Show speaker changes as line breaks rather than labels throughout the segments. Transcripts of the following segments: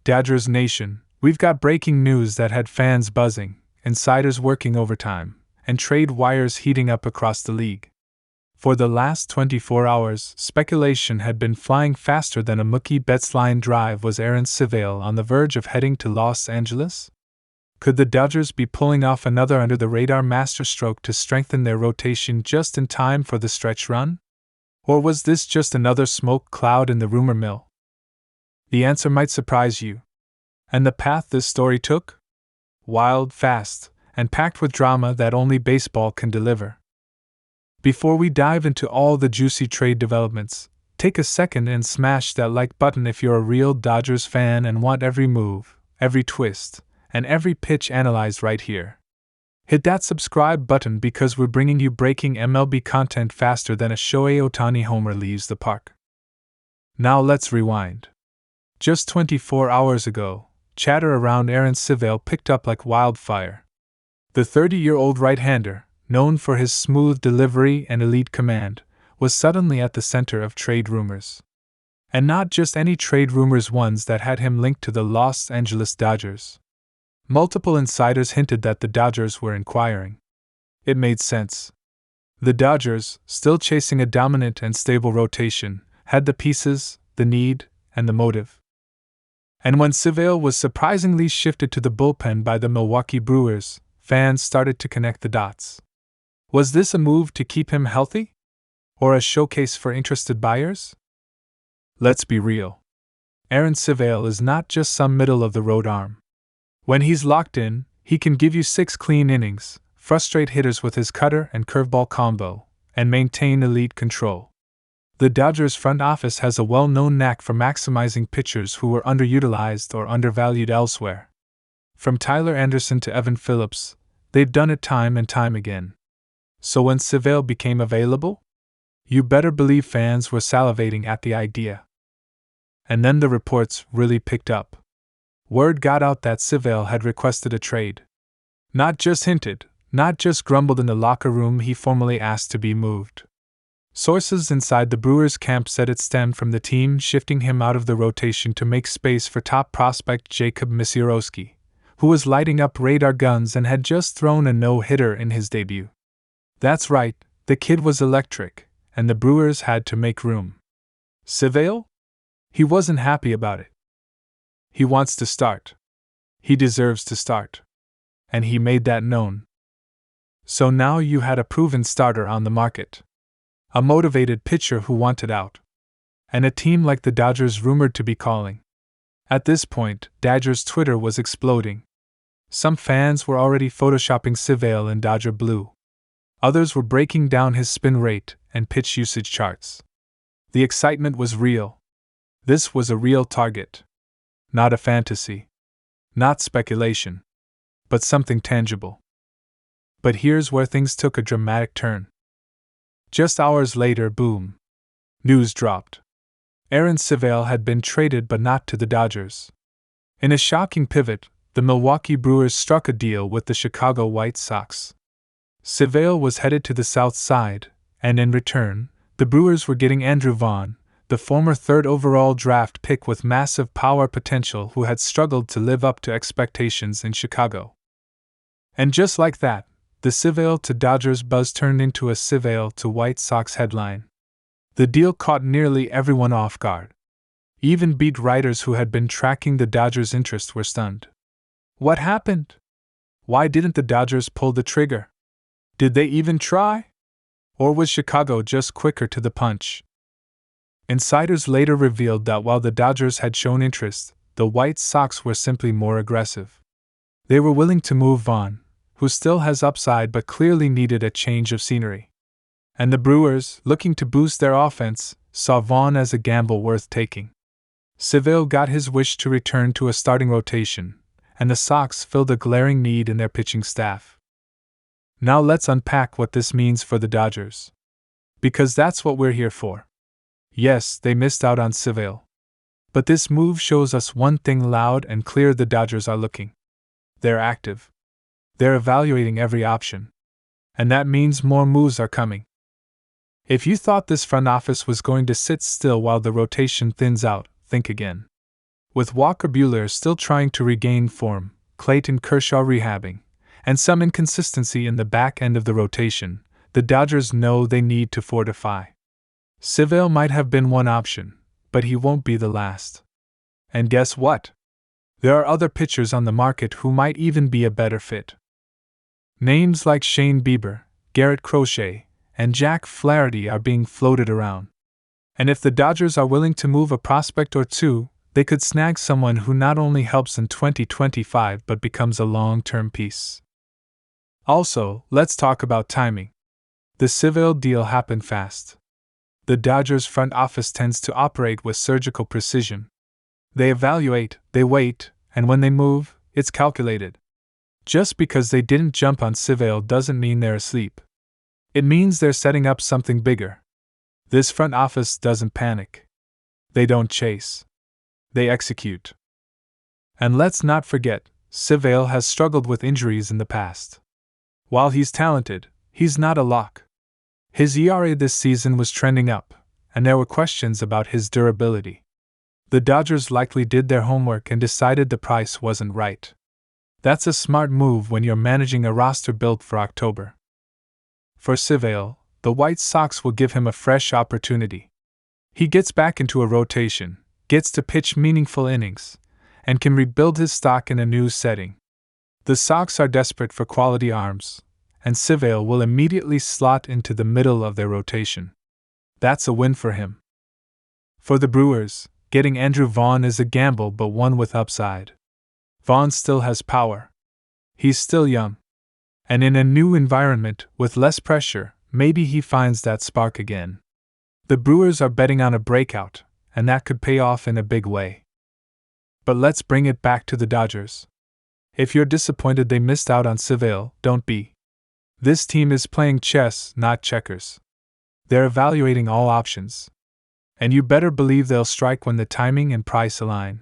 Dodgers Nation, we've got breaking news that had fans buzzing, insiders working overtime, and trade wires heating up across the league. For the last 24 hours, speculation had been flying faster than a Mookie Betts line drive. Was Aaron Civale on the verge of heading to Los Angeles? Could the Dodgers be pulling off another under-the-radar masterstroke to strengthen their rotation just in time for the stretch run? Or was this just another smoke cloud in the rumor mill? The answer might surprise you. And the path this story took? Wild, fast, and packed with drama that only baseball can deliver. Before we dive into all the juicy trade developments, take a second and smash that like button if you're a real Dodgers fan and want every move, every twist, and every pitch analyzed right here. Hit that subscribe button because we're bringing you breaking MLB content faster than a Shohei Ohtani homer leaves the park. Now let's rewind. Just 24 hours ago, chatter around Aaron Civale picked up like wildfire. The 30-year-old right-hander, known for his smooth delivery and elite command, was suddenly at the center of trade rumors. And not just any trade rumors, ones that had him linked to the Los Angeles Dodgers. Multiple insiders hinted that the Dodgers were inquiring. It made sense. The Dodgers, still chasing a dominant and stable rotation, had the pieces, the need, and the motive. And when Civale was surprisingly shifted to the bullpen by the Milwaukee Brewers, fans started to connect the dots. Was this a move to keep him healthy? Or a showcase for interested buyers? Let's be real. Aaron Civale is not just some middle-of-the-road arm. When he's locked in, he can give you 6 clean innings, frustrate hitters with his cutter and curveball combo, and maintain elite control. The Dodgers front office has a well-known knack for maximizing pitchers who were underutilized or undervalued elsewhere. From Tyler Anderson to Evan Phillips, they've done it time and time again. So when Civale became available, you better believe fans were salivating at the idea. And then the reports really picked up. Word got out that Civale had requested a trade. Not just hinted, not just grumbled in the locker room, he formally asked to be moved. Sources inside the Brewers camp said it stemmed from the team shifting him out of the rotation to make space for top prospect Jacob Misiorowski, who was lighting up radar guns and had just thrown a no-hitter in his debut. That's right, the kid was electric, and the Brewers had to make room. Civale? He wasn't happy about it. He wants to start. He deserves to start. And he made that known. So now you had a proven starter on the market. A motivated pitcher who wanted out. And a team like the Dodgers rumored to be calling. At this point, Dodgers Twitter was exploding. Some fans were already photoshopping Civale in Dodger blue. Others were breaking down his spin rate and pitch usage charts. The excitement was real. This was a real target. Not a fantasy. Not speculation. But something tangible. But here's where things took a dramatic turn. Just hours later, boom. News dropped. Aaron Civale had been traded, but not to the Dodgers. In a shocking pivot, the Milwaukee Brewers struck a deal with the Chicago White Sox. Civale was headed to the South Side, and in return, the Brewers were getting Andrew Vaughn, the former 3rd overall draft pick with massive power potential who had struggled to live up to expectations in Chicago. And just like that, the Civale to Dodgers buzz turned into a Civale to White Sox headline. The deal caught nearly everyone off guard. Even beat writers who had been tracking the Dodgers' interest were stunned. What happened? Why didn't the Dodgers pull the trigger? Did they even try? Or was Chicago just quicker to the punch? Insiders later revealed that while the Dodgers had shown interest, the White Sox were simply more aggressive. They were willing to move Vaughn, who still has upside but clearly needed a change of scenery. And the Brewers, looking to boost their offense, saw Vaughn as a gamble worth taking. Civale got his wish to return to a starting rotation, and the Sox filled a glaring need in their pitching staff. Now let's unpack what this means for the Dodgers. Because that's what we're here for. Yes, they missed out on Civale. But this move shows us one thing loud and clear: the Dodgers are looking. They're active. They're evaluating every option. And that means more moves are coming. If you thought this front office was going to sit still while the rotation thins out, think again. With Walker Buehler still trying to regain form, Clayton Kershaw rehabbing, and some inconsistency in the back end of the rotation, the Dodgers know they need to fortify. Civale might have been one option, but he won't be the last. And guess what? There are other pitchers on the market who might even be a better fit. Names like Shane Bieber, Garrett Crochet, and Jack Flaherty are being floated around. And if the Dodgers are willing to move a prospect or two, they could snag someone who not only helps in 2025 but becomes a long-term piece. Also, let's talk about timing. The Civale deal happened fast. The Dodgers front office tends to operate with surgical precision. They evaluate, they wait, and when they move, it's calculated. Just because they didn't jump on Civale doesn't mean they're asleep. It means they're setting up something bigger. This front office doesn't panic. They don't chase. They execute. And let's not forget, Civale has struggled with injuries in the past. While he's talented, he's not a lock. His ERA this season was trending up, and there were questions about his durability. The Dodgers likely did their homework and decided the price wasn't right. That's a smart move when you're managing a roster built for October. For Civale, the White Sox will give him a fresh opportunity. He gets back into a rotation, gets to pitch meaningful innings, and can rebuild his stock in a new setting. The Sox are desperate for quality arms, and Civale will immediately slot into the middle of their rotation. That's a win for him. For the Brewers, getting Andrew Vaughn is a gamble but one with upside. Vaughn still has power. He's still young. And in a new environment, with less pressure, maybe he finds that spark again. The Brewers are betting on a breakout, and that could pay off in a big way. But let's bring it back to the Dodgers. If you're disappointed they missed out on Civale, don't be. This team is playing chess, not checkers. They're evaluating all options. And you better believe they'll strike when the timing and price align.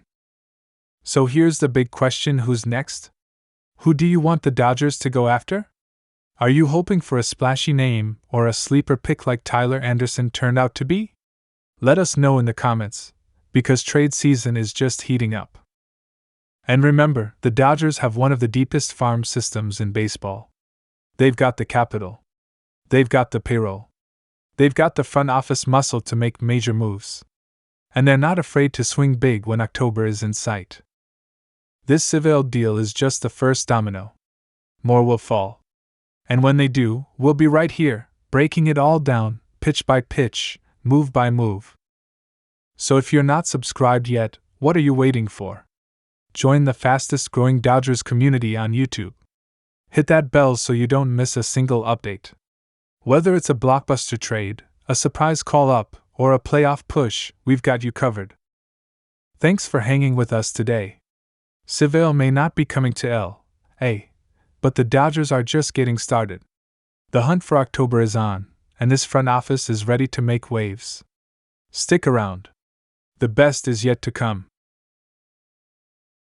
So here's the big question: who's next? Who do you want the Dodgers to go after? Are you hoping for a splashy name or a sleeper pick like Tyler Anderson turned out to be? Let us know in the comments, because trade season is just heating up. And remember, the Dodgers have one of the deepest farm systems in baseball. They've got the capital. They've got the payroll. They've got the front office muscle to make major moves. And they're not afraid to swing big when October is in sight. This Civale deal is just the first domino. More will fall. And when they do, we'll be right here, breaking it all down, pitch by pitch, move by move. So if you're not subscribed yet, what are you waiting for? Join the fastest growing Dodgers community on YouTube. Hit that bell so you don't miss a single update. Whether it's a blockbuster trade, a surprise call-up, or a playoff push, we've got you covered. Thanks for hanging with us today. Civale may not be coming to L.A., but the Dodgers are just getting started. The hunt for October is on, and this front office is ready to make waves. Stick around. The best is yet to come.